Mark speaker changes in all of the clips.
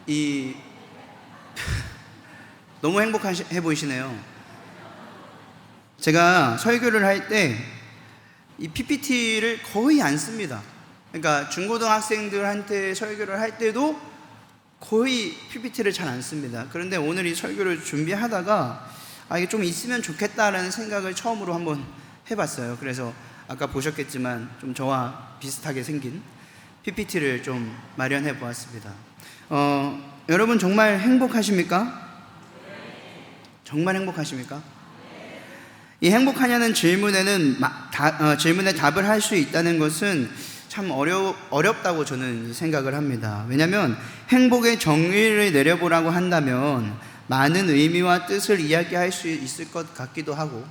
Speaker 1: 이 너무 행복해 보이시네요. 제가 설교를 할 때 이 PPT를 거의 안 씁니다. 그러니까 중고등학생들한테 설교를 할 때도 거의 PPT를 잘 안 씁니다. 그런데 오늘 이 설교를 준비하다가 이게 좀 있으면 좋겠다라는 생각을 처음으로 한번 해봤어요. 그래서 아까 보셨겠지만 좀 저와 비슷하게 생긴 PPT를 좀 마련해 보았습니다. 여러분 정말 행복하십니까? 정말 행복하십니까? 이 행복하냐는 질문에 답을 할 수 있다는 것은 참 어렵다고 저는 생각을 합니다. 왜냐하면 행복의 정의를 내려보라고 한다면 많은 의미와 뜻을 이야기할 수 있을 것 같기도 하고,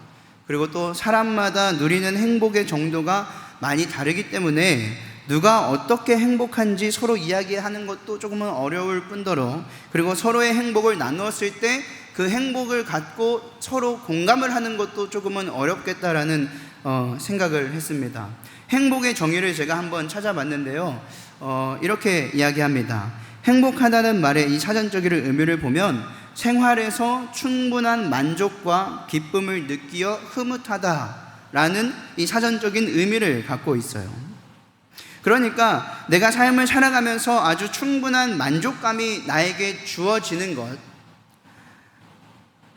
Speaker 1: 그리고 또 사람마다 누리는 행복의 정도가 많이 다르기 때문에 누가 어떻게 행복한지 서로 이야기하는 것도 조금은 어려울 뿐더러, 그리고 서로의 행복을 나누었을 때 그 행복을 갖고 서로 공감을 하는 것도 조금은 어렵겠다라는 생각을 했습니다. 행복의 정의를 제가 한번 찾아봤는데요, 이렇게 이야기합니다. 행복하다는 말의 이 사전적인 의미를 보면 생활에서 충분한 만족과 기쁨을 느끼어 흐뭇하다라는 이 사전적인 의미를 갖고 있어요. 그러니까 내가 삶을 살아가면서 아주 충분한 만족감이 나에게 주어지는 것,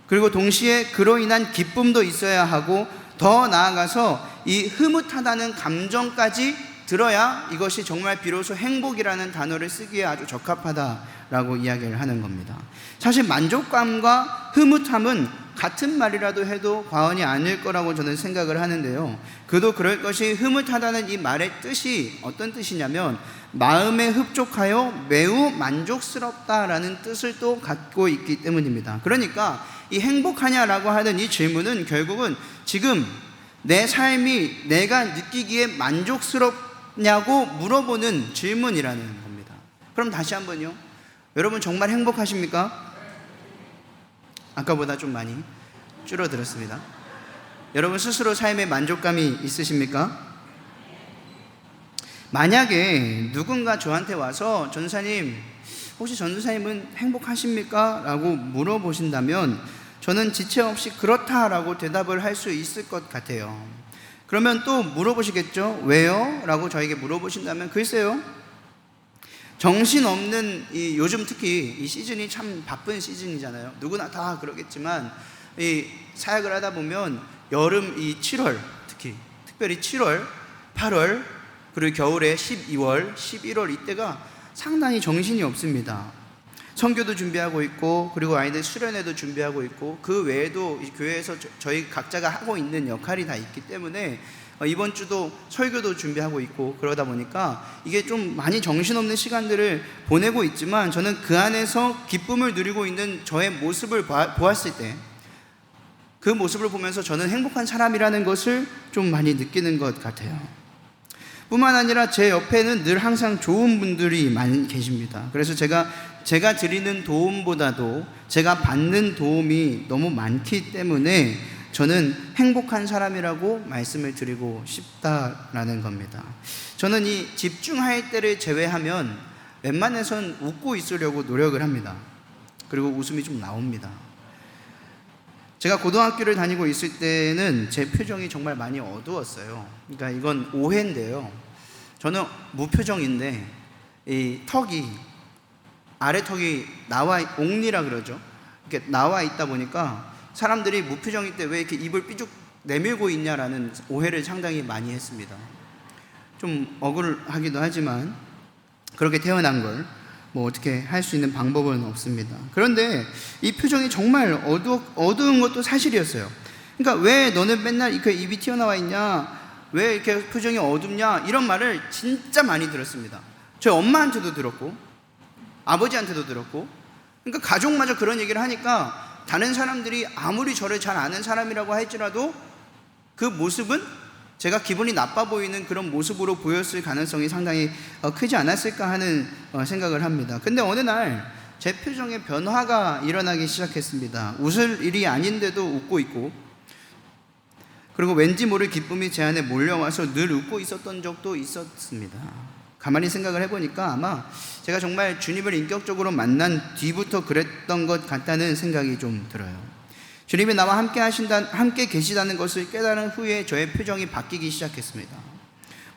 Speaker 1: 그리고 동시에 그로 인한 기쁨도 있어야 하고, 더 나아가서 이 흐뭇하다는 감정까지 들어야 이것이 정말 비로소 행복이라는 단어를 쓰기에 아주 적합하다라고 이야기를 하는 겁니다. 사실 만족감과 흐뭇함은 같은 말이라도 해도 과언이 아닐 거라고 저는 생각을 하는데요, 그도 그럴 것이, 흐뭇하다는 이 말의 뜻이 어떤 뜻이냐면 마음에 흡족하여 매우 만족스럽다라는 뜻을 또 갖고 있기 때문입니다. 그러니까 이 행복하냐라고 하는 이 질문은 결국은 지금 내 삶이 내가 느끼기에 만족스럽냐고 물어보는 질문이라는 겁니다. 그럼 다시 한번요, 여러분 정말 행복하십니까? 아까보다 좀 많이 줄어들었습니다. 여러분 스스로 삶에 만족감이 있으십니까? 만약에 누군가 저한테 와서 전도사님, 혹시 전도사님은 행복하십니까? 라고 물어보신다면 저는 지체 없이 그렇다라고 대답을 할 수 있을 것 같아요. 그러면 또 물어보시겠죠? 왜요? 라고 저에게 물어보신다면 글쎄요, 정신없는 요즘 특히 이 시즌이 참 바쁜 시즌이잖아요. 누구나 다 그러겠지만 이 사역을 하다 보면 여름 이 7월, 특별히 7월, 8월, 그리고 겨울에 12월, 11월 이때가 상당히 정신이 없습니다. 선교도 준비하고 있고, 그리고 아이들 수련회도 준비하고 있고, 그 외에도 교회에서 저희 각자가 하고 있는 역할이 다 있기 때문에 이번 주도 설교도 준비하고 있고, 그러다 보니까 이게 좀 많이 정신없는 시간들을 보내고 있지만, 저는 그 안에서 기쁨을 누리고 있는 저의 모습을 보았을 때, 그 모습을 보면서 저는 행복한 사람이라는 것을 좀 많이 느끼는 것 같아요. 뿐만 아니라 제 옆에는 늘 항상 좋은 분들이 많이 계십니다. 그래서 제가 드리는 도움보다도 제가 받는 도움이 너무 많기 때문에 저는 행복한 사람이라고 말씀을 드리고 싶다라는 겁니다. 저는 이 집중할 때를 제외하면 웬만해선 웃고 있으려고 노력을 합니다. 그리고 웃음이 좀 나옵니다. 제가 고등학교를 다니고 있을 때는 제 표정이 정말 많이 어두웠어요. 그러니까 이건 오해인데요, 저는 무표정인데 이 턱이, 아래 턱이 옥니라 그러죠. 이렇게 나와 있다 보니까 사람들이 무표정일 때 왜 이렇게 입을 삐죽 내밀고 있냐라는 오해를 상당히 많이 했습니다. 좀 억울하기도 하지만 그렇게 태어난 걸 뭐 어떻게 할 수 있는 방법은 없습니다. 그런데 이 표정이 정말 어두운 것도 사실이었어요. 그러니까 왜 너는 맨날 이렇게 입이 튀어나와 있냐, 왜 이렇게 표정이 어둡냐, 이런 말을 진짜 많이 들었습니다. 저희 엄마한테도 들었고 아버지한테도 들었고, 그러니까 가족마저 그런 얘기를 하니까 다른 사람들이 아무리 저를 잘 아는 사람이라고 할지라도 그 모습은 제가 기분이 나빠 보이는 그런 모습으로 보였을 가능성이 상당히 크지 않았을까 하는 생각을 합니다. 근데 어느 날 제 표정에 변화가 일어나기 시작했습니다. 웃을 일이 아닌데도 웃고 있고, 그리고 왠지 모를 기쁨이 제 안에 몰려와서 늘 웃고 있었던 적도 있었습니다. 가만히 생각을 해보니까 아마 제가 정말 주님을 인격적으로 만난 뒤부터 그랬던 것 같다는 생각이 좀 들어요. 주님이 나와 함께 계시다는 것을 깨달은 후에 저의 표정이 바뀌기 시작했습니다.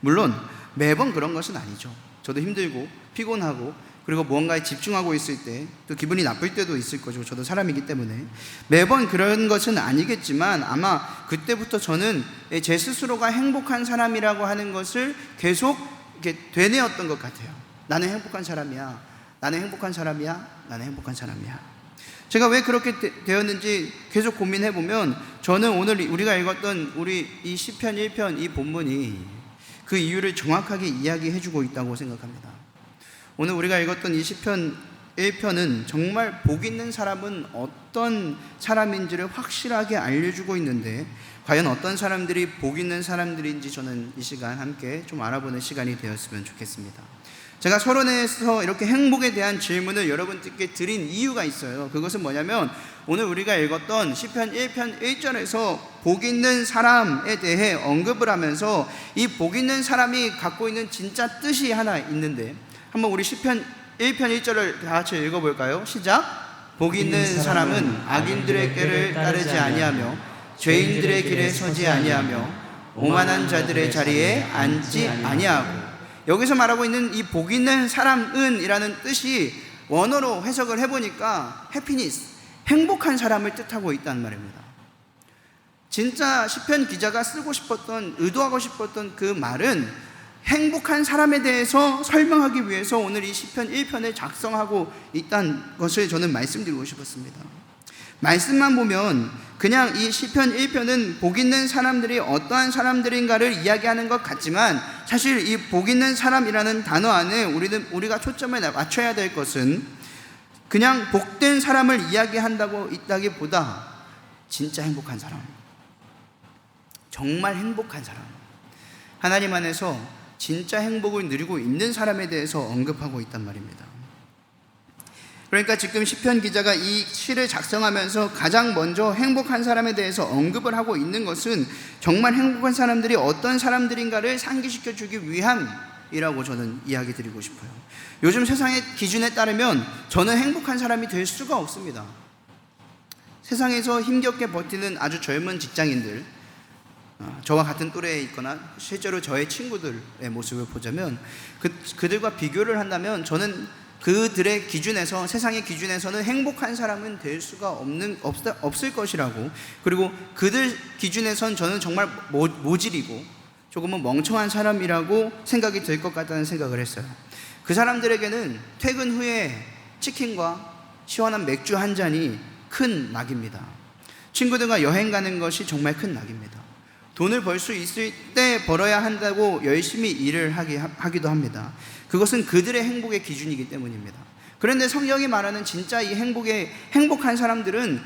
Speaker 1: 물론 매번 그런 것은 아니죠. 저도 힘들고 피곤하고 그리고 무언가에 집중하고 있을 때 또 기분이 나쁠 때도 있을 거죠. 저도 사람이기 때문에 매번 그런 것은 아니겠지만 아마 그때부터 저는 제 스스로가 행복한 사람이라고 하는 것을 계속 이렇게 되뇌었던 것 같아요. 나는 행복한 사람이야. 나는 행복한 사람이야. 나는 행복한 사람이야. 제가 왜 그렇게 되었는지 계속 고민해 보면 저는 오늘 우리가 읽었던 우리 이 시편 1편 이 본문이 그 이유를 정확하게 이야기해 주고 있다고 생각합니다. 오늘 우리가 읽었던 이 시편 1편은 정말 복 있는 사람은 어떤 사람인지를 확실하게 알려주고 있는데 과연 어떤 사람들이 복 있는 사람들인지 저는 이 시간 함께 좀 알아보는 시간이 되었으면 좋겠습니다. 제가 서론에서 이렇게 행복에 대한 질문을 여러분들께 드린 이유가 있어요. 그것은 뭐냐면 오늘 우리가 읽었던 시편 1편 1절에서 복 있는 사람에 대해 언급을 하면서 이 복 있는 사람이 갖고 있는 진짜 뜻이 하나 있는데 한번 우리 시편 1편 1절을 다 같이 읽어볼까요? 시작! 복 있는 사람은 악인들의 꾀를 따르지 아니하며 죄인들의 길에 서지 아니하며 오만한 자들의 자리에 앉지 아니하고. 여기서 말하고 있는 이 복 있는 사람은 이라는 뜻이 원어로 해석을 해보니까 해피니스, 행복한 사람을 뜻하고 있다는 말입니다. 진짜 시편 기자가 쓰고 싶었던, 의도하고 싶었던 그 말은 행복한 사람에 대해서 설명하기 위해서 오늘 이 시편 1편을 작성하고 있다는 것을 저는 말씀드리고 싶었습니다. 말씀만 보면 그냥 이 시편 1편은 복 있는 사람들이 어떠한 사람들인가를 이야기하는 것 같지만 사실 이 복 있는 사람이라는 단어 안에 우리가 초점을 맞춰야 될 것은 그냥 복된 사람을 이야기한다고 있다기보다 진짜 행복한 사람, 정말 행복한 사람, 하나님 안에서 진짜 행복을 누리고 있는 사람에 대해서 언급하고 있단 말입니다. 그러니까 지금 시편 기자가 이 시를 작성하면서 가장 먼저 행복한 사람에 대해서 언급을 하고 있는 것은 정말 행복한 사람들이 어떤 사람들인가를 상기시켜 주기 위함이라고 저는 이야기 드리고 싶어요. 요즘 세상의 기준에 따르면 저는 행복한 사람이 될 수가 없습니다. 세상에서 힘겹게 버티는 아주 젊은 직장인들, 저와 같은 또래에 있거나 실제로 저의 친구들의 모습을 보자면 그들과 비교를 한다면 저는 그들의 기준에서, 세상의 기준에서는 행복한 사람은 될 수가 없을 것이라고, 그리고 그들 기준에선 저는 정말 모질이고 조금은 멍청한 사람이라고 생각이 될 것 같다는 생각을 했어요. 그 사람들에게는 퇴근 후에 치킨과 시원한 맥주 한 잔이 큰 낙입니다. 친구들과 여행 가는 것이 정말 큰 낙입니다. 돈을 벌 수 있을 때 벌어야 한다고 열심히 일을 하기도 합니다. 그것은 그들의 행복의 기준이기 때문입니다. 그런데 성경이 말하는 진짜 이 행복한 사람들은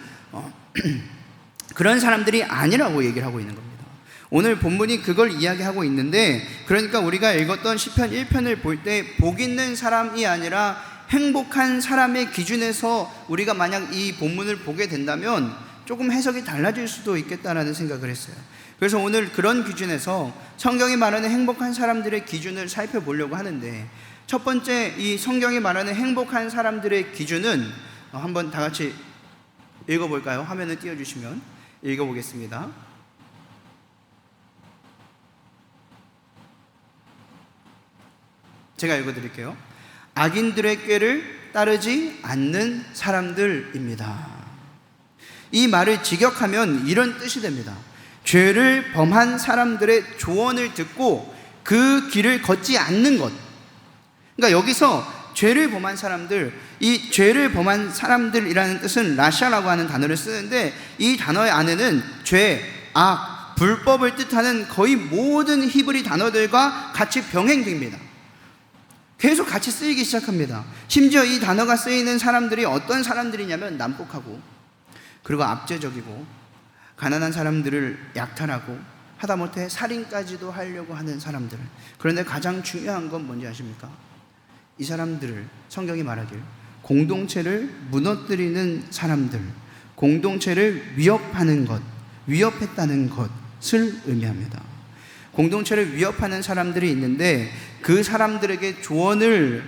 Speaker 1: 그런 사람들이 아니라고 얘기를 하고 있는 겁니다. 오늘 본문이 그걸 이야기하고 있는데, 그러니까 우리가 읽었던 시편 1편을 볼 때 복 있는 사람이 아니라 행복한 사람의 기준에서 우리가 만약 이 본문을 보게 된다면 조금 해석이 달라질 수도 있겠다라는 생각을 했어요. 그래서 오늘 그런 기준에서 성경이 말하는 행복한 사람들의 기준을 살펴보려고 하는데, 첫 번째 이 성경이 말하는 행복한 사람들의 기준은 한번 다 같이 읽어볼까요? 화면을 띄워주시면 읽어보겠습니다. 제가 읽어드릴게요. 악인들의 꾀를 따르지 않는 사람들입니다. 이 말을 직역하면 이런 뜻이 됩니다. 죄를 범한 사람들의 조언을 듣고 그 길을 걷지 않는 것. 그러니까 여기서 죄를 범한 사람들, 이 죄를 범한 사람들이라는 뜻은 라샤라고 하는 단어를 쓰는데, 이 단어의 안에는 죄, 악, 불법을 뜻하는 거의 모든 히브리 단어들과 같이 병행됩니다. 계속 같이 쓰이기 시작합니다. 심지어 이 단어가 쓰이는 사람들이 어떤 사람들이냐면 난폭하고, 그리고 압제적이고, 가난한 사람들을 약탈하고, 하다못해 살인까지도 하려고 하는 사람들. 그런데 가장 중요한 건 뭔지 아십니까? 이 사람들을 성경이 말하길 공동체를 무너뜨리는 사람들, 공동체를 위협하는 것, 위협했다는 것을 의미합니다. 공동체를 위협하는 사람들이 있는데 그 사람들에게 조언을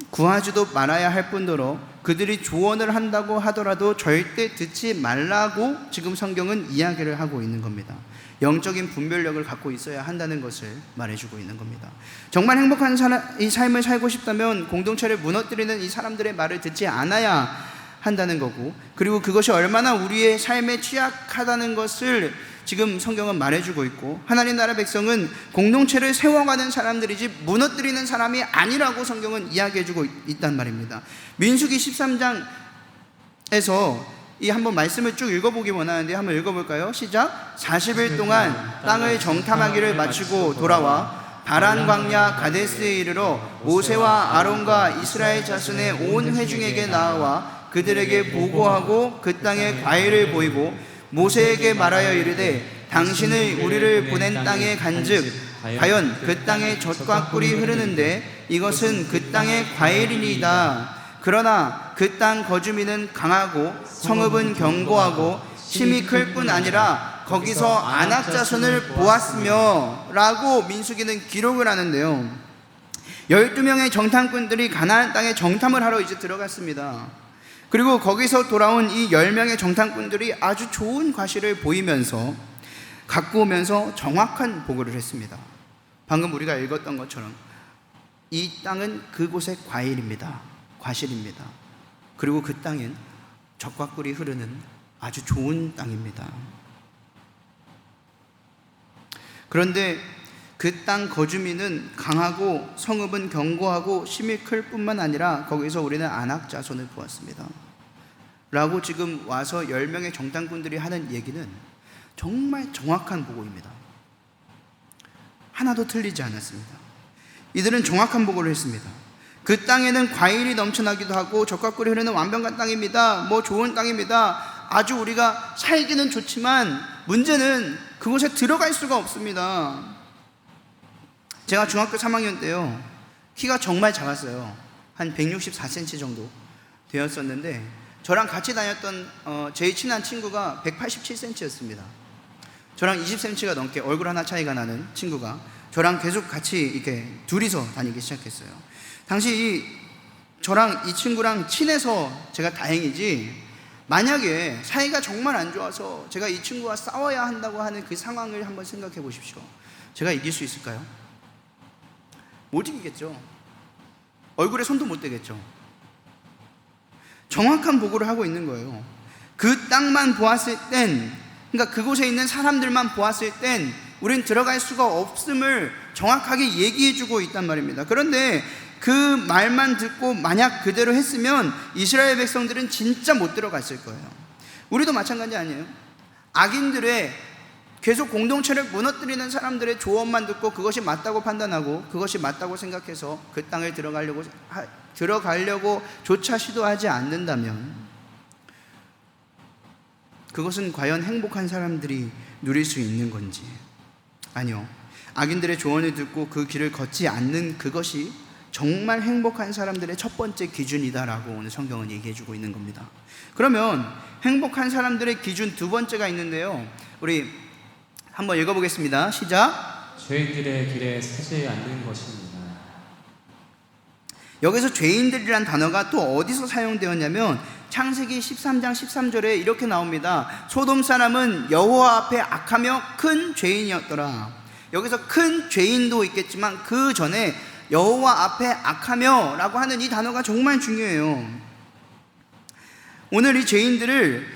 Speaker 1: 구하지도 말아야 할 뿐더러 그들이 조언을 한다고 하더라도 절대 듣지 말라고 지금 성경은 이야기를 하고 있는 겁니다. 영적인 분별력을 갖고 있어야 한다는 것을 말해주고 있는 겁니다. 정말 행복한 이 삶을 살고 싶다면 공동체를 무너뜨리는 이 사람들의 말을 듣지 않아야 한다는 거고, 그리고 그것이 얼마나 우리의 삶에 취약하다는 것을 지금 성경은 말해주고 있고, 하나님 나라 백성은 공동체를 세워가는 사람들이지 무너뜨리는 사람이 아니라고 성경은 이야기해주고 있단 말입니다. 민수기 13장에서 이 한번 말씀을 쭉 읽어보기 원하는데 한번 읽어볼까요? 시작. 40일 동안 땅을 정탐하기를 마치고 돌아와 바란 광야 가데스에 이르러 모세와 아론과 이스라엘 자손의 온 회중에게 나아와 그들에게 보고하고 그 땅에 과일을 보이고 모세에게 말하여 이르되 당신을 우리를 보낸 땅에 간즉 과연 그 땅에 젖과 꿀이 흐르는데 이것은 그 땅의 과일이니이다. 그러나 그 땅 거주민은 강하고 성읍은 견고하고 힘이 클 뿐 아니라 거기서 아낙 자손을 보았으며 라고 민수기는 기록을 하는데요, 12명의 정탐꾼들이 가나안 땅에 정탐을 하러 이제 들어갔습니다. 그리고 거기서 돌아온 이 10명의 정탐꾼들이 아주 좋은 과실을 보이면서 갖고 오면서 정확한 보고를 했습니다. 방금 우리가 읽었던 것처럼 이 땅은 그곳의 과일입니다. 과실입니다. 그리고 그 땅은 젖과 꿀이 흐르는 아주 좋은 땅입니다. 그런데 그 땅 거주민은 강하고 성읍은 견고하고 힘이 클 뿐만 아니라 거기서 우리는 아낙 자손을 보았습니다 라고 지금 와서 10명의 정탐꾼들이 하는 얘기는 정말 정확한 보고입니다. 하나도 틀리지 않았습니다. 이들은 정확한 보고를 했습니다. 그 땅에는 과일이 넘쳐나기도 하고 젖과 꿀이 흐르는 완벽한 땅입니다. 좋은 땅입니다. 아주 우리가 살기는 좋지만 문제는 그곳에 들어갈 수가 없습니다. 제가 중학교 3학년 때요, 키가 정말 작았어요. 한 164cm 정도 되었었는데 저랑 같이 다녔던 제일 친한 친구가 187cm였습니다. 저랑 20cm가 넘게 얼굴 하나 차이가 나는 친구가 저랑 계속 같이 이렇게 둘이서 다니기 시작했어요. 당시 저랑 이 친구랑 친해서 제가 다행이지, 만약에 사이가 정말 안 좋아서 제가 이 친구와 싸워야 한다고 하는 그 상황을 한번 생각해 보십시오. 제가 이길 수 있을까요? 못 이기겠죠. 얼굴에 손도 못 대겠죠. 정확한 보고를 하고 있는 거예요. 그 땅만 보았을 땐, 그러니까 그곳에 있는 사람들만 보았을 땐 우린 들어갈 수가 없음을 정확하게 얘기해 주고 있단 말입니다. 그런데 그 말만 듣고 만약 그대로 했으면 이스라엘 백성들은 진짜 못 들어갔을 거예요. 우리도 마찬가지 아니에요? 악인들의 계속 공동체를 무너뜨리는 사람들의 조언만 듣고 그것이 맞다고 판단하고 그것이 맞다고 생각해서 그 땅을 들어가려고 조차 시도하지 않는다면 그것은 과연 행복한 사람들이 누릴 수 있는 건지? 아니요. 악인들의 조언을 듣고 그 길을 걷지 않는 그것이 정말 행복한 사람들의 첫 번째 기준이다라고 오늘 성경은 얘기해주고 있는 겁니다. 그러면 행복한 사람들의 기준 두 번째가 있는데요, 우리 한번 읽어보겠습니다. 시작.
Speaker 2: 죄인들의 길에 서지 않는 것입니다.
Speaker 1: 여기서 죄인들이란 단어가 또 어디서 사용되었냐면 창세기 13장 13절에 이렇게 나옵니다. 소돔 사람은 여호와 앞에 악하며 큰 죄인이었더라. 여기서 큰 죄인도 있겠지만 그 전에 여호와 앞에 악하며 라고 하는 이 단어가 정말 중요해요. 오늘 이 죄인들을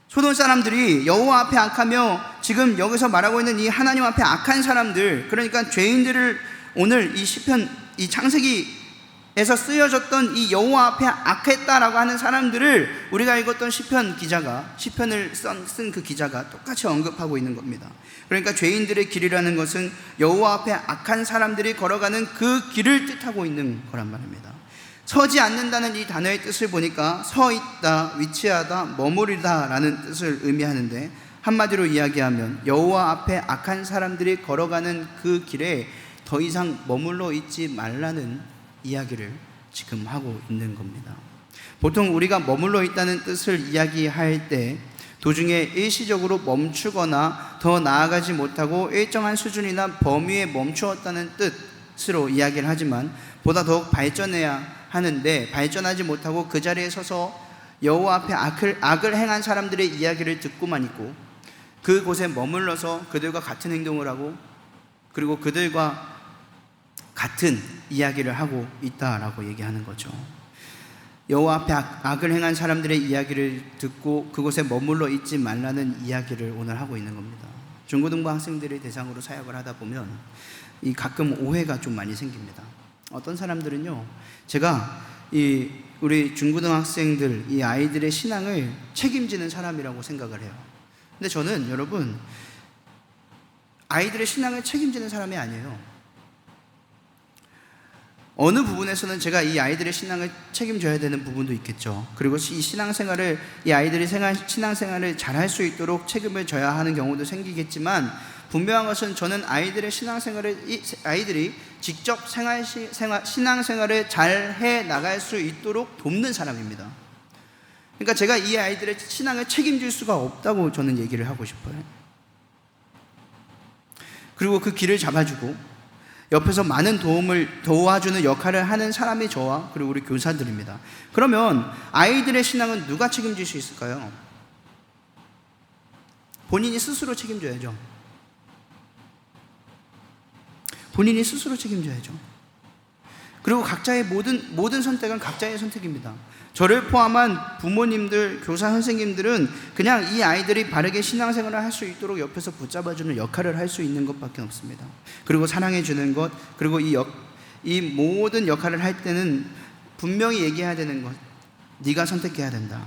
Speaker 1: 소돔 사람들이 여호와 앞에 악하며 지금 여기서 말하고 있는 이 하나님 앞에 악한 사람들, 그러니까 죄인들을 오늘 이 시편, 이 창세기에서 쓰여졌던 이 여호와 앞에 악했다라고 하는 사람들을 우리가 읽었던 시편을 쓴 그 기자가 똑같이 언급하고 있는 겁니다. 그러니까 죄인들의 길이라는 것은 여호와 앞에 악한 사람들이 걸어가는 그 길을 뜻하고 있는 거란 말입니다. 서지 않는다는 이 단어의 뜻을 보니까 서 있다, 위치하다, 머무르다 라는 뜻을 의미하는데, 한마디로 이야기하면 여호와 앞에 악한 사람들이 걸어가는 그 길에 더 이상 머물러 있지 말라는 이야기를 지금 하고 있는 겁니다. 보통 우리가 머물러 있다는 뜻을 이야기할 때 도중에 일시적으로 멈추거나 더 나아가지 못하고 일정한 수준이나 범위에 멈추었다는 뜻으로 이야기를 하지만 보다 더욱 발전해야 하는데 발전하지 못하고 그 자리에 서서 여호와 앞에 악을 행한 사람들의 이야기를 듣고만 있고 그곳에 머물러서 그들과 같은 행동을 하고 그리고 그들과 같은 이야기를 하고 있다라고 얘기하는 거죠. 여호와 앞에 악을 행한 사람들의 이야기를 듣고 그곳에 머물러 있지 말라는 이야기를 오늘 하고 있는 겁니다. 중고등부 학생들의 대상으로 사역을 하다 보면 이 가끔 오해가 좀 많이 생깁니다. 어떤 사람들은요, 제가 우리 중고등학생들 이 아이들의 신앙을 책임지는 사람이라고 생각을 해요. 근데 저는 여러분 아이들의 신앙을 책임지는 사람이 아니에요. 어느 부분에서는 제가 이 아이들의 신앙을 책임져야 되는 부분도 있겠죠. 그리고 이 아이들이 신앙생활을 잘 할 수 있도록 책임을 져야 하는 경우도 생기겠지만 분명한 것은 저는 아이들이 직접 신앙생활을 잘 해 나갈 수 있도록 돕는 사람입니다. 그러니까 제가 이 아이들의 신앙을 책임질 수가 없다고 저는 얘기를 하고 싶어요. 그리고 그 길을 잡아주고 옆에서 많은 도와주는 역할을 하는 사람이 저와 그리고 우리 교사들입니다. 그러면 아이들의 신앙은 누가 책임질 수 있을까요? 본인이 스스로 책임져야죠. 본인이 스스로 책임져야죠. 그리고 각자의 모든 선택은 각자의 선택입니다. 저를 포함한 부모님들, 교사 선생님들은 그냥 이 아이들이 바르게 신앙생활을 할 수 있도록 옆에서 붙잡아주는 역할을 할 수 있는 것밖에 없습니다. 그리고 사랑해주는 것, 그리고 이 모든 역할을 할 때는 분명히 얘기해야 되는 것, 네가 선택해야 된다.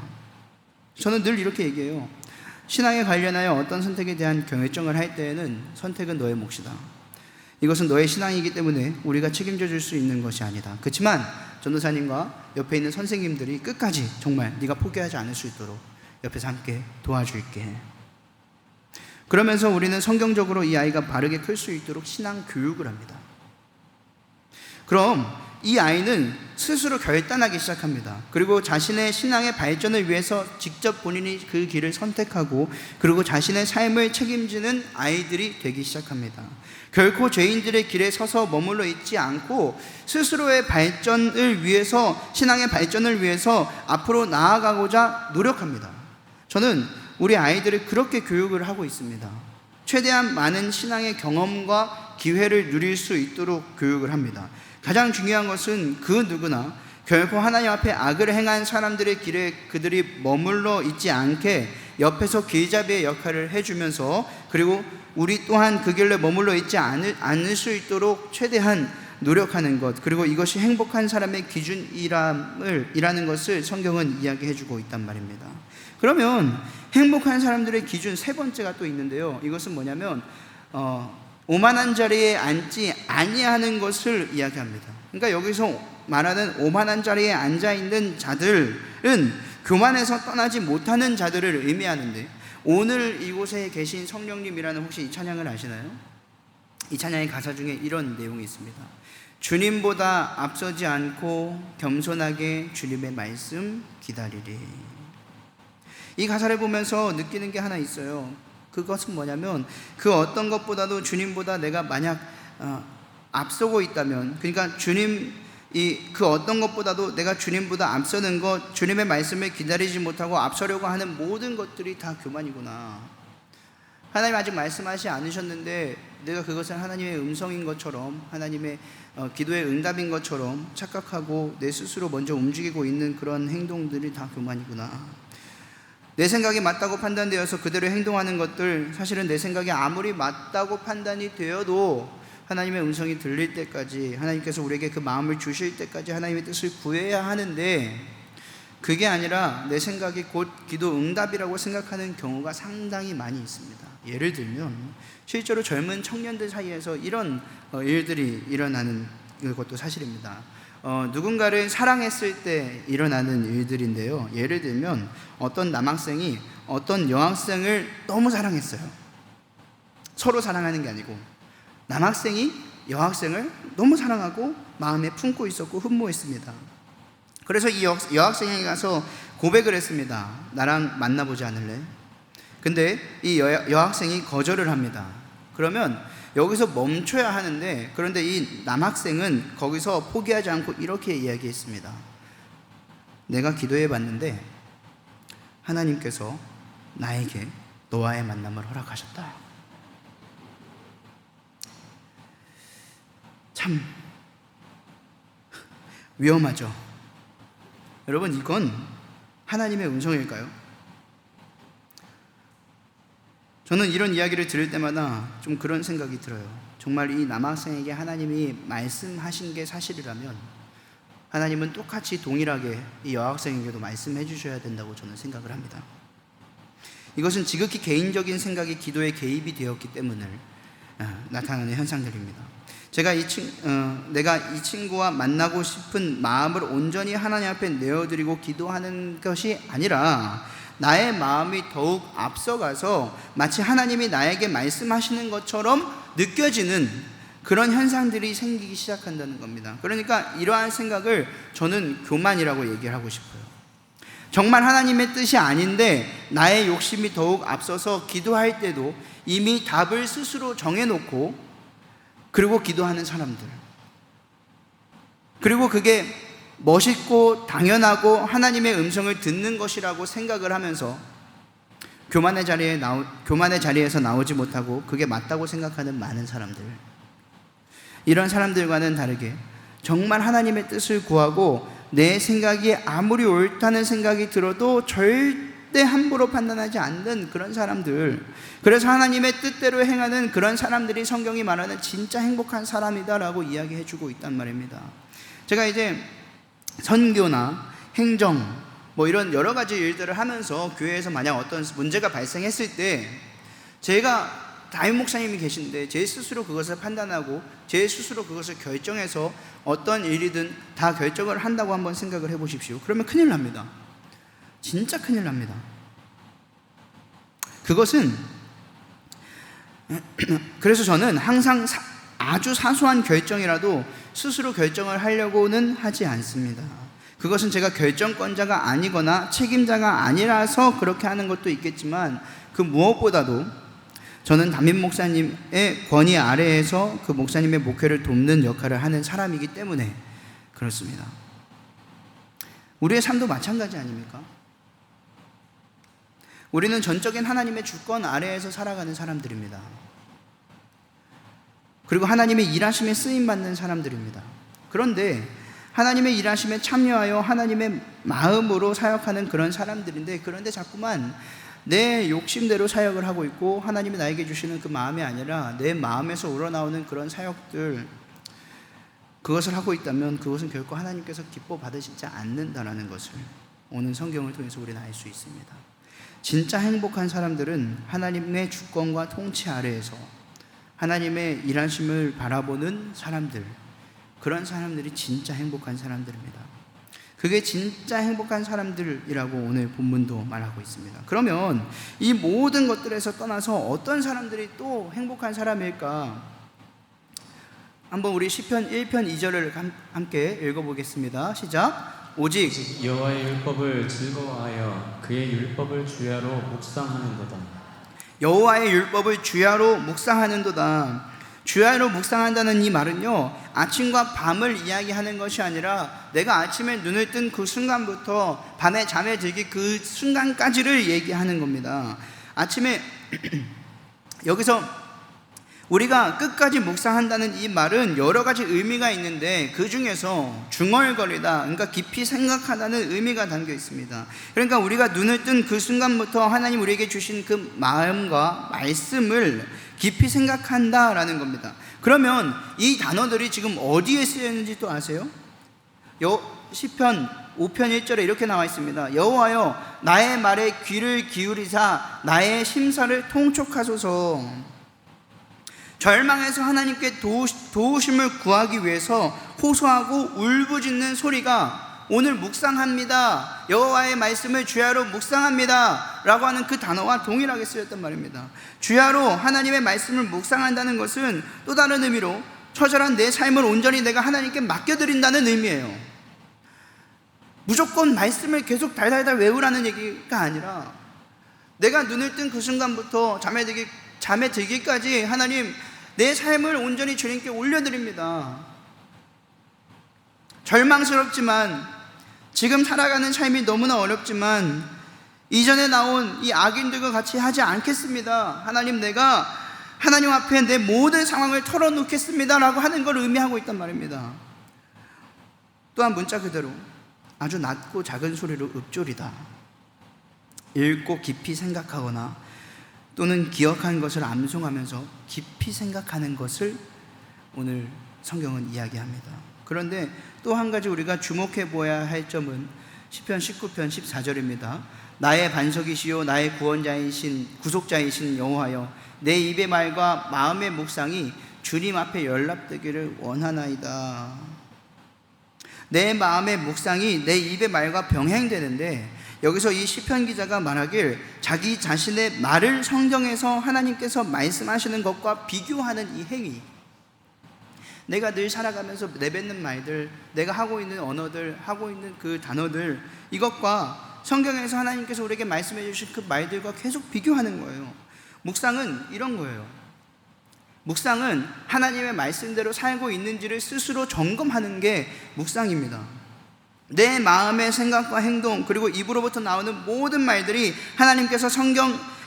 Speaker 1: 저는 늘 이렇게 얘기해요. 신앙에 관련하여 어떤 선택에 대한 결정을 할 때에는 선택은 너의 몫이다. 이것은 너의 신앙이기 때문에 우리가 책임져 줄 수 있는 것이 아니다. 그렇지만 전도사님과 옆에 있는 선생님들이 끝까지 정말 네가 포기하지 않을 수 있도록 옆에서 함께 도와줄게. 그러면서 우리는 성경적으로 이 아이가 바르게 클 수 있도록 신앙 교육을 합니다. 그럼 이 아이는 스스로 결단하기 시작합니다. 그리고 자신의 신앙의 발전을 위해서 직접 본인이 그 길을 선택하고 그리고 자신의 삶을 책임지는 아이들이 되기 시작합니다. 결코 죄인들의 길에 서서 머물러 있지 않고 스스로의 발전을 위해서, 신앙의 발전을 위해서 앞으로 나아가고자 노력합니다. 저는 우리 아이들을 그렇게 교육을 하고 있습니다. 최대한 많은 신앙의 경험과 기회를 누릴 수 있도록 교육을 합니다. 가장 중요한 것은 그 누구나 결코 하나님 앞에 악을 행한 사람들의 길에 그들이 머물러 있지 않게 옆에서 길잡이의 역할을 해주면서 그리고 우리 또한 그 길에 머물러 있지 않을 수 있도록 최대한 노력하는 것, 그리고 이것이 행복한 사람의 기준이라는 것을 성경은 이야기해주고 있단 말입니다. 그러면 행복한 사람들의 기준 세 번째가 또 있는데요. 이것은 뭐냐면 오만한 자리에 앉지 아니하는 것을 이야기합니다. 그러니까 여기서 말하는 오만한 자리에 앉아있는 자들은 교만에서 떠나지 못하는 자들을 의미하는데, 오늘 이곳에 계신 성령님이라는 혹시 이 찬양을 아시나요? 이 찬양의 가사 중에 이런 내용이 있습니다. 주님보다 앞서지 않고 겸손하게 주님의 말씀 기다리리. 이 가사를 보면서 느끼는 게 하나 있어요. 그것은 뭐냐면 그 어떤 것보다도 주님보다 내가 만약 앞서고 있다면, 그러니까 그 어떤 것보다도 내가 주님보다 앞서는 것, 주님의 말씀을 기다리지 못하고 앞서려고 하는 모든 것들이 다 교만이구나. 하나님 아직 말씀하지 않으셨는데 내가 그것은 하나님의 음성인 것처럼, 하나님의 기도의 응답인 것처럼 착각하고 내 스스로 먼저 움직이고 있는 그런 행동들이 다 교만이구나. 내 생각이 맞다고 판단되어서 그대로 행동하는 것들, 사실은 내 생각이 아무리 맞다고 판단이 되어도 하나님의 음성이 들릴 때까지, 하나님께서 우리에게 그 마음을 주실 때까지 하나님의 뜻을 구해야 하는데, 그게 아니라 내 생각이 곧 기도 응답이라고 생각하는 경우가 상당히 많이 있습니다. 예를 들면 실제로 젊은 청년들 사이에서 이런 일들이 일어나는 것도 사실입니다. 누군가를 사랑했을 때 일어나는 일들인데요. 예를 들면 어떤 남학생이 어떤 여학생을 너무 사랑했어요. 서로 사랑하는 게 아니고 남학생이 여학생을 너무 사랑하고 마음에 품고 있었고 흠모했습니다. 그래서 이 여학생에게 가서 고백을 했습니다. 나랑 만나보지 않을래? 근데 이 여학생이 거절을 합니다. 그러면 여기서 멈춰야 하는데, 그런데 이 남학생은 거기서 포기하지 않고 이렇게 이야기했습니다. 내가 기도해 봤는데 하나님께서 나에게 너와의 만남을 허락하셨다. 참 위험하죠. 여러분, 이건 하나님의 음성일까요? 저는 이런 이야기를 들을 때마다 좀 그런 생각이 들어요. 정말 이 남학생에게 하나님이 말씀하신 게 사실이라면 하나님은 똑같이 동일하게 이 여학생에게도 말씀해 주셔야 된다고 저는 생각을 합니다. 이것은 지극히 개인적인 생각이 기도에 개입이 되었기 때문에 나타나는 현상들입니다. 내가 이 친구와 만나고 싶은 마음을 온전히 하나님 앞에 내어드리고 기도하는 것이 아니라 나의 마음이 더욱 앞서가서 마치 하나님이 나에게 말씀하시는 것처럼 느껴지는 그런 현상들이 생기기 시작한다는 겁니다. 그러니까 이러한 생각을 저는 교만이라고 얘기를 하고 싶어요. 정말 하나님의 뜻이 아닌데 나의 욕심이 더욱 앞서서 기도할 때도 이미 답을 스스로 정해놓고 그리고 기도하는 사람들, 그리고 그게 멋있고 당연하고 하나님의 음성을 듣는 것이라고 생각을 하면서 교만의 자리에서 나오지 못하고 그게 맞다고 생각하는 많은 사람들, 이런 사람들과는 다르게 정말 하나님의 뜻을 구하고 내 생각이 아무리 옳다는 생각이 들어도 절대 함부로 판단하지 않는 그런 사람들, 그래서 하나님의 뜻대로 행하는 그런 사람들이 성경이 말하는 진짜 행복한 사람이다라고 이야기해 주고 있단 말입니다. 제가 이제 선교나 행정 이런 여러 가지 일들을 하면서 교회에서 만약 어떤 문제가 발생했을 때 제가 담임 목사님이 계신데 제 스스로 그것을 판단하고 제 스스로 그것을 결정해서 어떤 일이든 다 결정을 한다고 한번 생각을 해보십시오. 그러면 큰일 납니다. 진짜 큰일 납니다. 그것은 그래서 저는 항상 아주 사소한 결정이라도 스스로 결정을 하려고는 하지 않습니다. 그것은 제가 결정권자가 아니거나 책임자가 아니라서 그렇게 하는 것도 있겠지만 그 무엇보다도 저는 담임 목사님의 권위 아래에서 그 목사님의 목회를 돕는 역할을 하는 사람이기 때문에 그렇습니다. 우리의 삶도 마찬가지 아닙니까? 우리는 전적인 하나님의 주권 아래에서 살아가는 사람들입니다. 그리고 하나님의 일하심에 쓰임받는 사람들입니다. 그런데 하나님의 일하심에 참여하여 하나님의 마음으로 사역하는 그런 사람들인데, 그런데 자꾸만 내 욕심대로 사역을 하고 있고 하나님이 나에게 주시는 그 마음이 아니라 내 마음에서 우러나오는 그런 사역들, 그것을 하고 있다면 그것은 결코 하나님께서 기뻐 받으시지 않는다라는 것을 오늘 성경을 통해서 우리는 알 수 있습니다. 진짜 행복한 사람들은 하나님의 주권과 통치 아래에서 하나님의 일하심을 바라보는 사람들, 그런 사람들이 진짜 행복한 사람들입니다. 그게 진짜 행복한 사람들이라고 오늘 본문도 말하고 있습니다. 그러면 이 모든 것들에서 떠나서 어떤 사람들이 또 행복한 사람일까? 한번 우리 시편 1편 2절을 함께 읽어보겠습니다. 시작. 오직
Speaker 2: 여호와의 율법을 즐거워하여 그의 율법을 주야로 묵상하는도다.
Speaker 1: 여호와의 율법을 주야로 묵상하는도다. 주야로 묵상한다는 이 말은요, 아침과 밤을 이야기하는 것이 아니라 내가 아침에 눈을 뜬 그 순간부터 밤에 잠에 들기 그 순간까지를 얘기하는 겁니다. 아침에 여기서 우리가 끝까지 묵상한다는 이 말은 여러 가지 의미가 있는데 그 중에서 중얼거리다, 그러니까 깊이 생각하다는 의미가 담겨 있습니다. 그러니까 우리가 눈을 뜬 그 순간부터 하나님 우리에게 주신 그 마음과 말씀을 깊이 생각한다라는 겁니다. 그러면 이 단어들이 지금 어디에 쓰여있는지 또 아세요? 시편 5편 1절에 이렇게 나와 있습니다. 여호와여 나의 말에 귀를 기울이사 나의 심사를 통촉하소서. 절망에서 하나님께 도우심을 구하기 위해서 호소하고 울부짖는 소리가 오늘 묵상합니다, 여호와의 말씀을 주야로 묵상합니다 라고 하는 그 단어와 동일하게 쓰였단 말입니다. 주야로 하나님의 말씀을 묵상한다는 것은 또 다른 의미로 처절한 내 삶을 온전히 내가 하나님께 맡겨드린다는 의미예요. 무조건 말씀을 계속 달달달 외우라는 얘기가 아니라 내가 눈을 뜬 그 순간부터 잠에 들기까지 하나님, 내 삶을 온전히 주님께 올려드립니다. 절망스럽지만, 지금 살아가는 삶이 너무나 어렵지만, 이전에 나온 이 악인들과 같이 하지 않겠습니다. 하나님, 내가 하나님 앞에 내 모든 상황을 털어놓겠습니다 라고 하는 걸 의미하고 있단 말입니다. 또한 문자 그대로 아주 낮고 작은 소리로 읊조리다, 읽고 깊이 생각하거나 또는 기억한 것을 암송하면서 깊이 생각하는 것을 오늘 성경은 이야기합니다. 그런데 또 한 가지 우리가 주목해 보아야 할 점은 시편 19편 14절입니다. 나의 반석이시요 나의 구속자이신 여호와여, 내 입의 말과 마음의 묵상이 주님 앞에 연락되기를 원하나이다. 내 마음의 묵상이 내 입의 말과 병행되는데, 여기서 이 시편 기자가 말하길 자기 자신의 말을 성경에서 하나님께서 말씀하시는 것과 비교하는 이 행위, 내가 늘 살아가면서 내뱉는 말들, 내가 하고 있는 언어들, 하고 있는 그 단어들, 이것과 성경에서 하나님께서 우리에게 말씀해 주신 그 말들과 계속 비교하는 거예요. 묵상은 이런 거예요. 묵상은 하나님의 말씀대로 살고 있는지를 스스로 점검하는 게 묵상입니다. 내 마음의 생각과 행동, 그리고 입으로부터 나오는 모든 말들이 하나님께서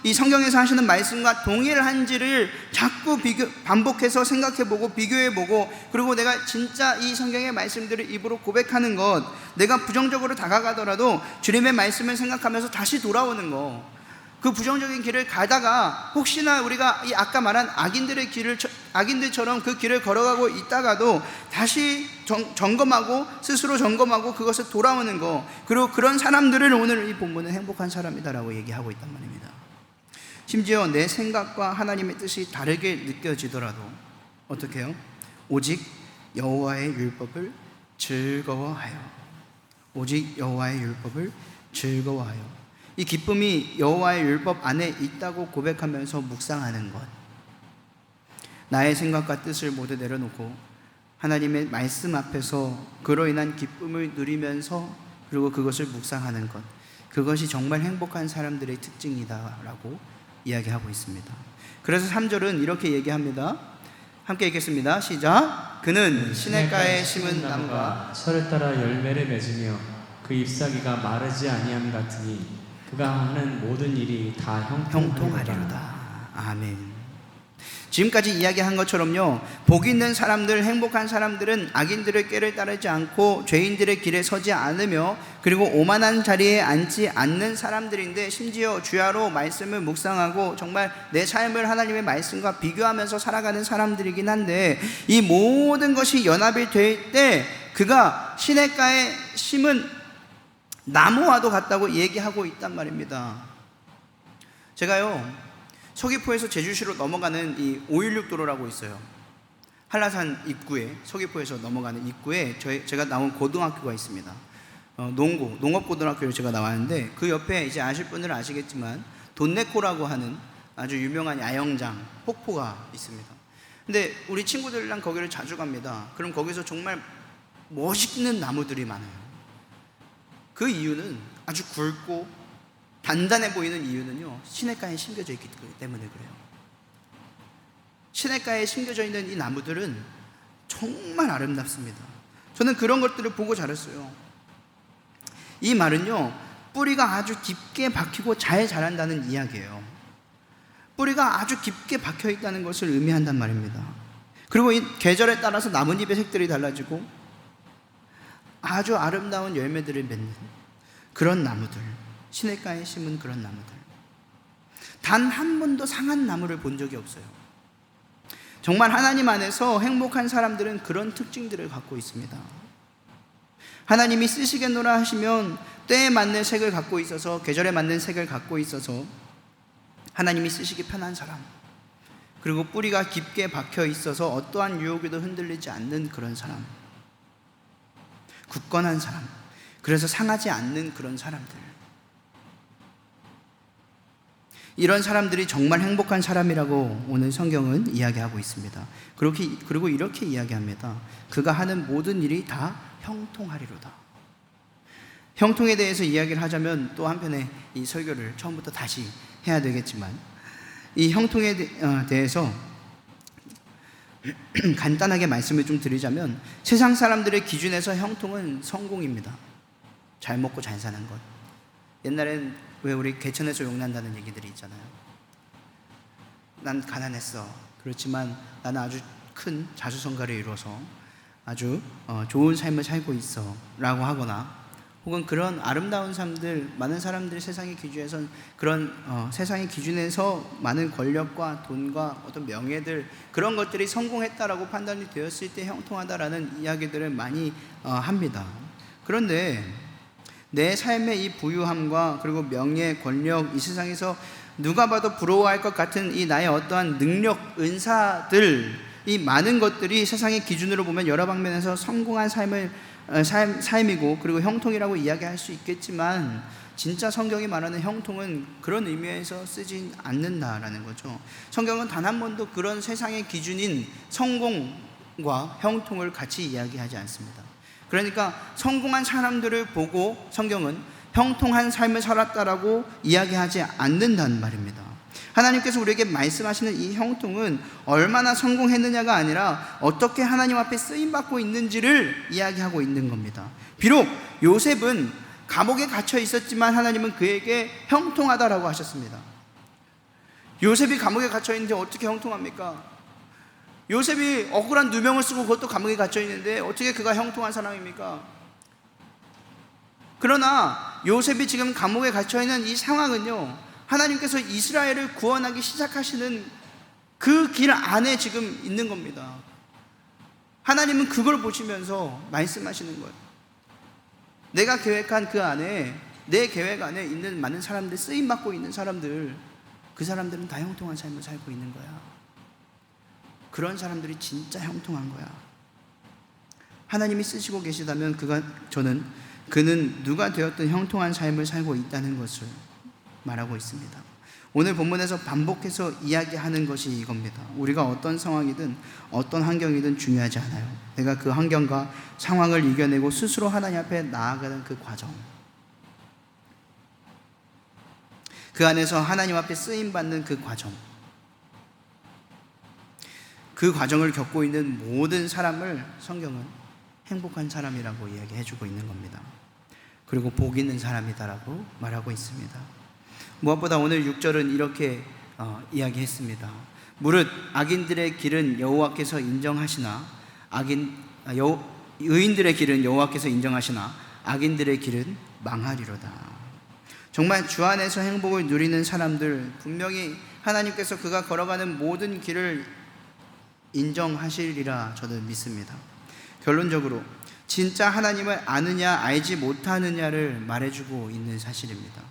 Speaker 1: 이 성경에서 하시는 말씀과 동일한지를 자꾸 반복해서 생각해보고 비교해보고, 그리고 내가 진짜 이 성경의 말씀들을 입으로 고백하는 것, 내가 부정적으로 다가가더라도 주님의 말씀을 생각하면서 다시 돌아오는 것, 그 부정적인 길을 가다가 혹시나 우리가 이 아까 말한 악인들처럼 그 길을 걸어가고 있다가도 다시 점검하고 스스로 점검하고 그것을 돌아오는 것, 그리고 그런 사람들을 오늘 이 본문은 행복한 사람이다라고 얘기하고 있단 말입니다. 심지어 내 생각과 하나님의 뜻이 다르게 느껴지더라도 어떻게 해요? 오직 여호와의 율법을 즐거워하여, 오직 여호와의 율법을 즐거워하여, 이 기쁨이 여호와의 율법 안에 있다고 고백하면서 묵상하는 것, 나의 생각과 뜻을 모두 내려놓고 하나님의 말씀 앞에서 그로 인한 기쁨을 누리면서 그리고 그것을 묵상하는 것, 그것이 정말 행복한 사람들의 특징이다라고 이야기하고 있습니다. 그래서 3절은 이렇게 얘기합니다. 함께 읽겠습니다. 시작. 그는 시냇가에 심은 나무가
Speaker 2: 철을 따라 열매를 맺으며 그 잎사귀가 마르지 아니함 같으니 그가 하는 모든 일이 다 형통하리로다.
Speaker 1: 아멘. 지금까지 이야기한 것처럼요, 복 있는 사람들, 행복한 사람들은 악인들의 꾀를 따르지 않고 죄인들의 길에 서지 않으며 그리고 오만한 자리에 앉지 않는 사람들인데, 심지어 주야로 말씀을 묵상하고 정말 내 삶을 하나님의 말씀과 비교하면서 살아가는 사람들이긴 한데, 이 모든 것이 연합이 될 때 그가 시냇가에 심은 나무와도 같다고 얘기하고 있단 말입니다. 제가요, 서귀포에서 제주시로 넘어가는 이 516도로라고 있어요. 한라산 입구에, 서귀포에서 넘어가는 입구에 제가 나온 고등학교가 있습니다. 농업고등학교를 제가 나왔는데, 그 옆에 이제 아실 분들은 아시겠지만 돈네코라고 하는 아주 유명한 야영장, 폭포가 있습니다. 근데 우리 친구들이랑 거기를 자주 갑니다. 그럼 거기서 정말 멋있는 나무들이 많아요. 그 이유는, 아주 굵고 단단해 보이는 이유는요, 시냇가에 심겨져 있기 때문에 그래요. 시냇가에 심겨져 있는 이 나무들은 정말 아름답습니다. 저는 그런 것들을 보고 자랐어요. 이 말은요, 뿌리가 아주 깊게 박히고 잘 자란다는 이야기예요. 뿌리가 아주 깊게 박혀 있다는 것을 의미한단 말입니다. 그리고 이 계절에 따라서 나뭇잎의 색들이 달라지고 아주 아름다운 열매들을 맺는 그런 나무들, 시냇가에 심은 그런 나무들, 단 한 번도 상한 나무를 본 적이 없어요. 정말 하나님 안에서 행복한 사람들은 그런 특징들을 갖고 있습니다. 하나님이 쓰시겠노라 하시면 때에 맞는 색을 갖고 있어서, 계절에 맞는 색을 갖고 있어서 하나님이 쓰시기 편한 사람, 그리고 뿌리가 깊게 박혀 있어서 어떠한 유혹에도 흔들리지 않는 그런 사람, 굳건한 사람, 그래서 상하지 않는 그런 사람들, 이런 사람들이 정말 행복한 사람이라고 오늘 성경은 이야기하고 있습니다. 그리고 이렇게 이야기합니다. 그가 하는 모든 일이 다 형통하리로다. 형통에 대해서 이야기를 하자면 또 한편에 이 설교를 처음부터 다시 해야 되겠지만, 이 형통에 대해서 간단하게 말씀을 좀 드리자면, 세상 사람들의 기준에서 형통은 성공입니다. 잘 먹고 잘 사는 것. 옛날엔 왜 우리 개천에서 용난다는 얘기들이 있잖아요. 난 가난했어. 그렇지만 나는 아주 큰 자수성가를 이루어서 아주 좋은 삶을 살고 있어 라고 하거나, 혹은 그런 아름다운 삶들, 많은 사람들이 세상의 기준에선 그런 세상의 기준에서 많은 권력과 돈과 어떤 명예들, 그런 것들이 성공했다라고 판단이 되었을 때 형통하다라는 이야기들을 많이 합니다. 그런데 내 삶의 이 부유함과 그리고 명예, 권력, 이 세상에서 누가 봐도 부러워할 것 같은 이 나의 어떠한 능력, 은사들, 이 많은 것들이 세상의 기준으로 보면 여러 방면에서 성공한 삶이고 그리고 형통이라고 이야기할 수 있겠지만, 진짜 성경이 말하는 형통은 그런 의미에서 쓰진 않는다라는 거죠. 성경은 단 한 번도 그런 세상의 기준인 성공과 형통을 같이 이야기하지 않습니다. 그러니까 성공한 사람들을 보고 성경은 형통한 삶을 살았다라고 이야기하지 않는다는 말입니다. 하나님께서 우리에게 말씀하시는 이 형통은 얼마나 성공했느냐가 아니라 어떻게 하나님 앞에 쓰임받고 있는지를 이야기하고 있는 겁니다. 비록 요셉은 감옥에 갇혀 있었지만 하나님은 그에게 형통하다라고 하셨습니다. 요셉이 감옥에 갇혀 있는데 어떻게 형통합니까? 요셉이 억울한 누명을 쓰고 그것도 감옥에 갇혀 있는데 어떻게 그가 형통한 사람입니까? 그러나 요셉이 지금 감옥에 갇혀 있는 이 상황은요, 하나님께서 이스라엘을 구원하기 시작하시는 그 길 안에 지금 있는 겁니다. 하나님은 그걸 보시면서 말씀하시는 거예요. 내가 계획한 그 안에, 내 계획 안에 있는 많은 사람들, 쓰임받고 있는 사람들, 그 사람들은 다 형통한 삶을 살고 있는 거야. 그런 사람들이 진짜 형통한 거야. 하나님이 쓰시고 계시다면 그는 누가 되었든 형통한 삶을 살고 있다는 것을 말하고 있습니다. 오늘 본문에서 반복해서 이야기하는 것이 이겁니다. 우리가 어떤 상황이든 어떤 환경이든 중요하지 않아요. 내가 그 환경과 상황을 이겨내고 스스로 하나님 앞에 나아가는 그 과정, 그 안에서 하나님 앞에 쓰임받는 그 과정, 그 과정을 겪고 있는 모든 사람을 성경은 행복한 사람이라고 이야기해주고 있는 겁니다. 그리고 복 있는 사람이다라고 말하고 있습니다. 무엇보다 오늘 6절은 이렇게 이야기했습니다. 무릇 악인들의 길은 여호와께서 인정하시나 의인들의 길은 여호와께서 인정하시나 악인들의 길은 망하리로다. 정말 주 안에서 행복을 누리는 사람들, 분명히 하나님께서 그가 걸어가는 모든 길을 인정하시리라 저는 믿습니다. 결론적으로 진짜 하나님을 아느냐 알지 못하느냐를 말해주고 있는 사실입니다.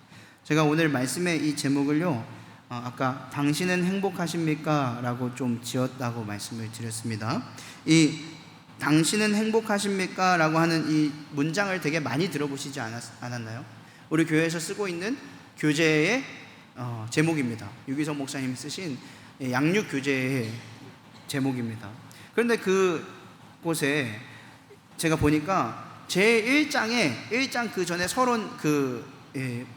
Speaker 1: 제가 오늘 말씀의 이 제목을요, 아까 당신은 행복하십니까? 라고 좀 지었다고 말씀을 드렸습니다. 이 당신은 행복하십니까? 라고 하는 이 문장을 되게 많이 들어보시지 않았나요? 우리 교회에서 쓰고 있는 교재의 제목입니다. 유기성 목사님이 쓰신 양육 교재의 제목입니다. 그런데 그곳에 제가 보니까 제 1장 그 전에 서론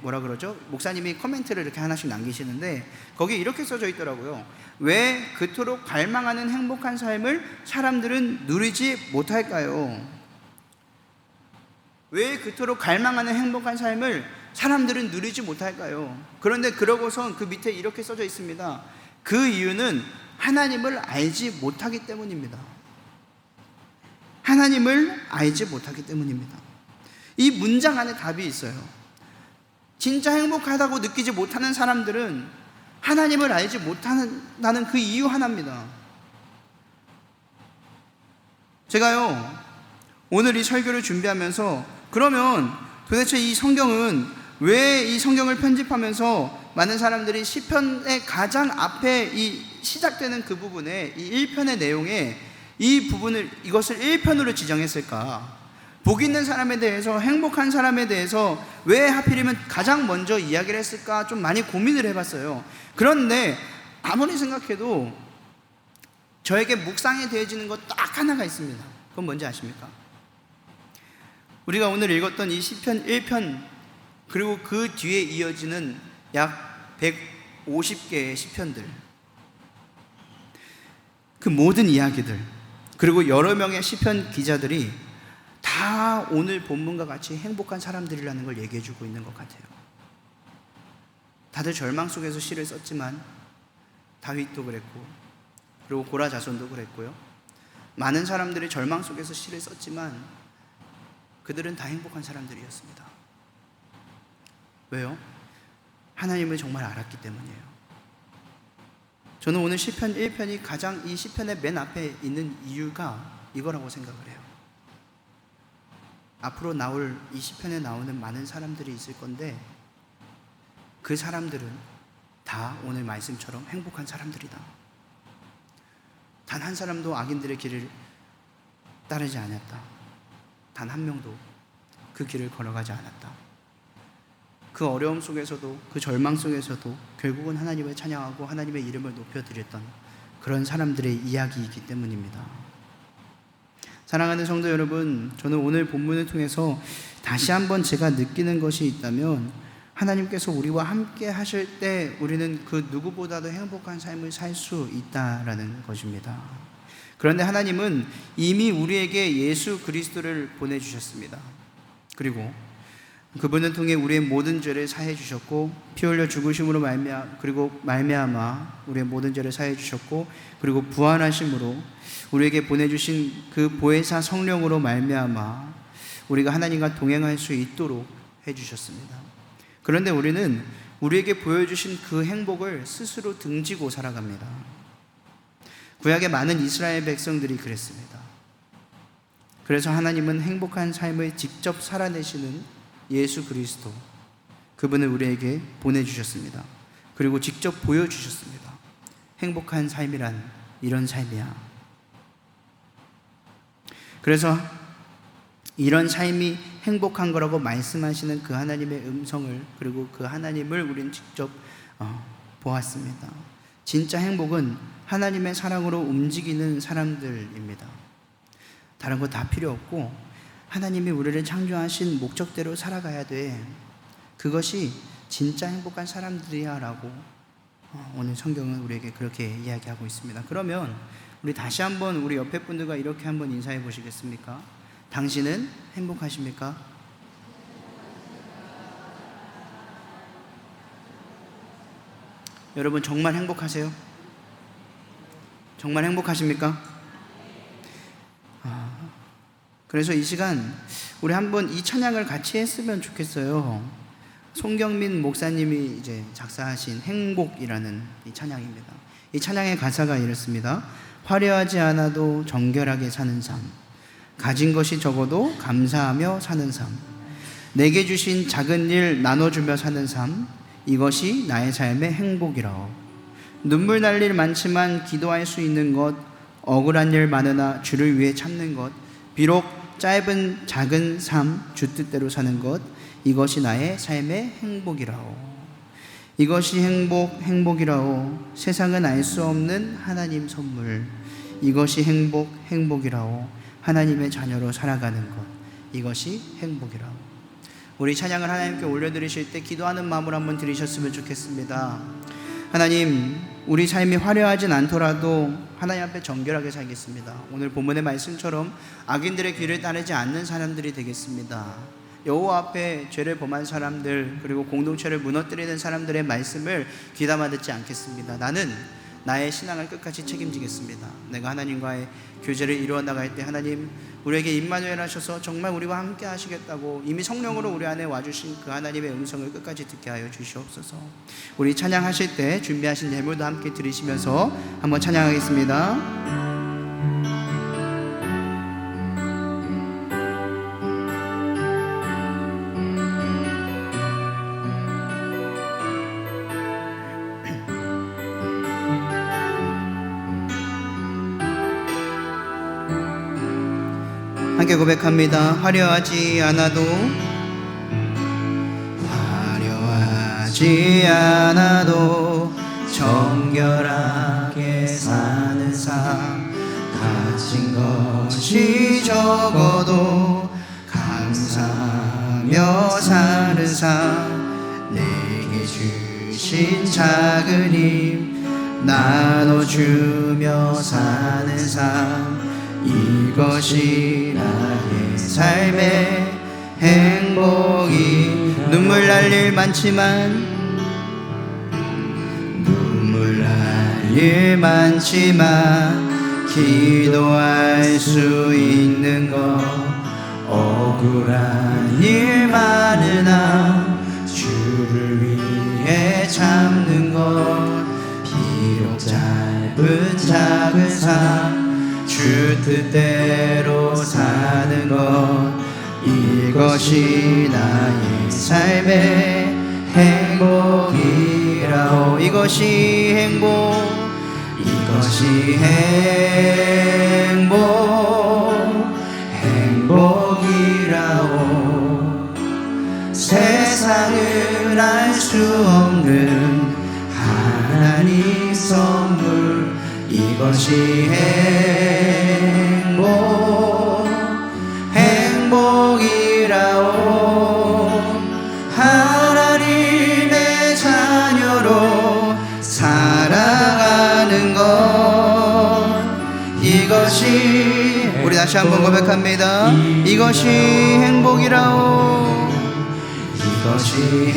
Speaker 1: 뭐라 그러죠? 목사님이 코멘트를 이렇게 하나씩 남기시는데 거기 이렇게 써져 있더라고요. 왜 그토록 갈망하는 행복한 삶을 사람들은 누리지 못할까요? 왜 그토록 갈망하는 행복한 삶을 사람들은 누리지 못할까요? 그런데 그러고선 그 밑에 이렇게 써져 있습니다. 그 이유는 하나님을 알지 못하기 때문입니다. 하나님을 알지 못하기 때문입니다. 이 문장 안에 답이 있어요. 진짜 행복하다고 느끼지 못하는 사람들은 하나님을 알지 못한다는 그 이유 하나입니다. 제가요, 오늘 이 설교를 준비하면서 그러면 도대체 이 성경은 왜 이 성경을 편집하면서 많은 사람들이 시편의 가장 앞에 이 시작되는 그 부분에 이 1편의 내용에 이것을 1편으로 지정했을까? 복 있는 사람에 대해서, 행복한 사람에 대해서 왜 하필이면 가장 먼저 이야기를 했을까 좀 많이 고민을 해봤어요. 그런데 아무리 생각해도 저에게 묵상이 되어지는 것 딱 하나가 있습니다. 그건 뭔지 아십니까? 우리가 오늘 읽었던 이 시편 1편 그리고 그 뒤에 이어지는 약 150개의 시편들, 그 모든 이야기들, 그리고 여러 명의 시편 기자들이 다 오늘 본문과 같이 행복한 사람들이라는 걸 얘기해 주고 있는 것 같아요. 다들 절망 속에서 시를 썼지만 다윗도 그랬고, 그리고 고라 자손도 그랬고요. 많은 사람들이 절망 속에서 시를 썼지만 그들은 다 행복한 사람들이었습니다. 왜요? 하나님을 정말 알았기 때문이에요. 저는 오늘 시편 1편이 가장 이 시편의 맨 앞에 있는 이유가 이거라고 생각을 해요. 앞으로 나올 이 시편에 나오는 많은 사람들이 있을 건데 그 사람들은 다 오늘 말씀처럼 행복한 사람들이다. 단 한 사람도 악인들의 길을 따르지 않았다. 단 한 명도 그 길을 걸어가지 않았다. 그 어려움 속에서도, 그 절망 속에서도 결국은 하나님을 찬양하고 하나님의 이름을 높여드렸던 그런 사람들의 이야기이기 때문입니다. 사랑하는 성도 여러분, 저는 오늘 본문을 통해서 다시 한번 제가 느끼는 것이 있다면, 하나님께서 우리와 함께 하실 때 우리는 그 누구보다도 행복한 삶을 살 수 있다라는 것입니다. 그런데 하나님은 이미 우리에게 예수 그리스도를 보내주셨습니다. 그리고 그분을 통해 우리의 모든 죄를 사해 주셨고, 피 흘려 죽으심으로 말미암아 우리의 모든 죄를 사해 주셨고, 그리고 부활하심으로 우리에게 보내주신 그 보혜사 성령으로 말미암아 우리가 하나님과 동행할 수 있도록 해주셨습니다. 그런데 우리는 우리에게 보여주신 그 행복을 스스로 등지고 살아갑니다. 구약의 많은 이스라엘 백성들이 그랬습니다. 그래서 하나님은 행복한 삶을 직접 살아내시는 예수 그리스도, 그분을 우리에게 보내주셨습니다. 그리고 직접 보여주셨습니다. 행복한 삶이란 이런 삶이야. 그래서 이런 삶이 행복한 거라고 말씀하시는 그 하나님의 음성을, 그리고 그 하나님을 우리는 직접 보았습니다. 진짜 행복은 하나님의 사랑으로 움직이는 사람들입니다. 다른 거 다 필요 없고 하나님이 우리를 창조하신 목적대로 살아가야 돼. 그것이 진짜 행복한 사람들이야 라고 오늘 성경은 우리에게 그렇게 이야기하고 있습니다. 그러면 우리 다시 한번 우리 옆에 분들과 이렇게 한번 인사해 보시겠습니까? 당신은 행복하십니까? 여러분 정말 행복하세요? 정말 행복하십니까? 그래서 이 시간 우리 한번 이 찬양을 같이 했으면 좋겠어요. 송경민 목사님이 이제 작사하신 행복이라는 이 찬양입니다. 이 찬양의 가사가 이렇습니다. 화려하지 않아도 정결하게 사는 삶, 가진 것이 적어도 감사하며 사는 삶, 내게 주신 작은 일 나눠주며 사는 삶, 이것이 나의 삶의 행복이라오. 눈물 날 일 많지만 기도할 수 있는 것, 억울한 일 많으나 주를 위해 참는 것, 비록 짧은 작은 삶 주 뜻대로 사는 것, 이것이 나의 삶의 행복이라오. 이것이 행복이라오. 세상은 알 수 없는 하나님 선물, 이것이 행복이라오. 하나님의 자녀로 살아가는 것, 이것이 행복이라오. 우리 찬양을 하나님께 올려드리실 때 기도하는 마음으로 한번 드리셨으면 좋겠습니다. 하나님, 우리 삶이 화려하진 않더라도 하나님 앞에 정결하게 살겠습니다. 오늘 본문의 말씀처럼 악인들의 길을 따르지 않는 사람들이 되겠습니다. 여호와 앞에 죄를 범한 사람들, 그리고 공동체를 무너뜨리는 사람들의 말씀을 귀담아 듣지 않겠습니다. 나는 나의 신앙을 끝까지 책임지겠습니다. 내가 하나님과의 교제를 이루어 나갈 때 하나님 우리에게 임마누엘 하셔서 정말 우리와 함께 하시겠다고 이미 성령으로 우리 안에 와주신 그 하나님의 음성을 끝까지 듣게 하여 주시옵소서. 우리 찬양하실 때 준비하신 예물도 함께 드리시면서 한번 찬양하겠습니다. 함께 고백합니다. 화려하지 않아도 정결하게 사는 삶, 가진 것이 적어도 감사 감사 내게 주신 작은 힘 나눠주며 사는 삶 이것이 나의 삶의 행복이 눈물 날 일 많지만 기도할 수 있는 것 억울한 일 많으나 주를 위해 참는 것 비록 짧은 작은 삶 주 뜻대로 사는 것 이것이 나의 삶의 행복이라오 이것이 행복이라오 세상은 알 수 없는 하나님 선물 이것이 행복이라오 하나님의 자녀로 살아가는 것 이것이 우리 다시 한번 고백합니다. 이것이 행복이라오 이것이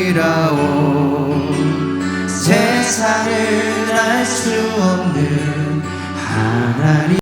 Speaker 1: 행복이라오 세상을 알 수 없는 하나님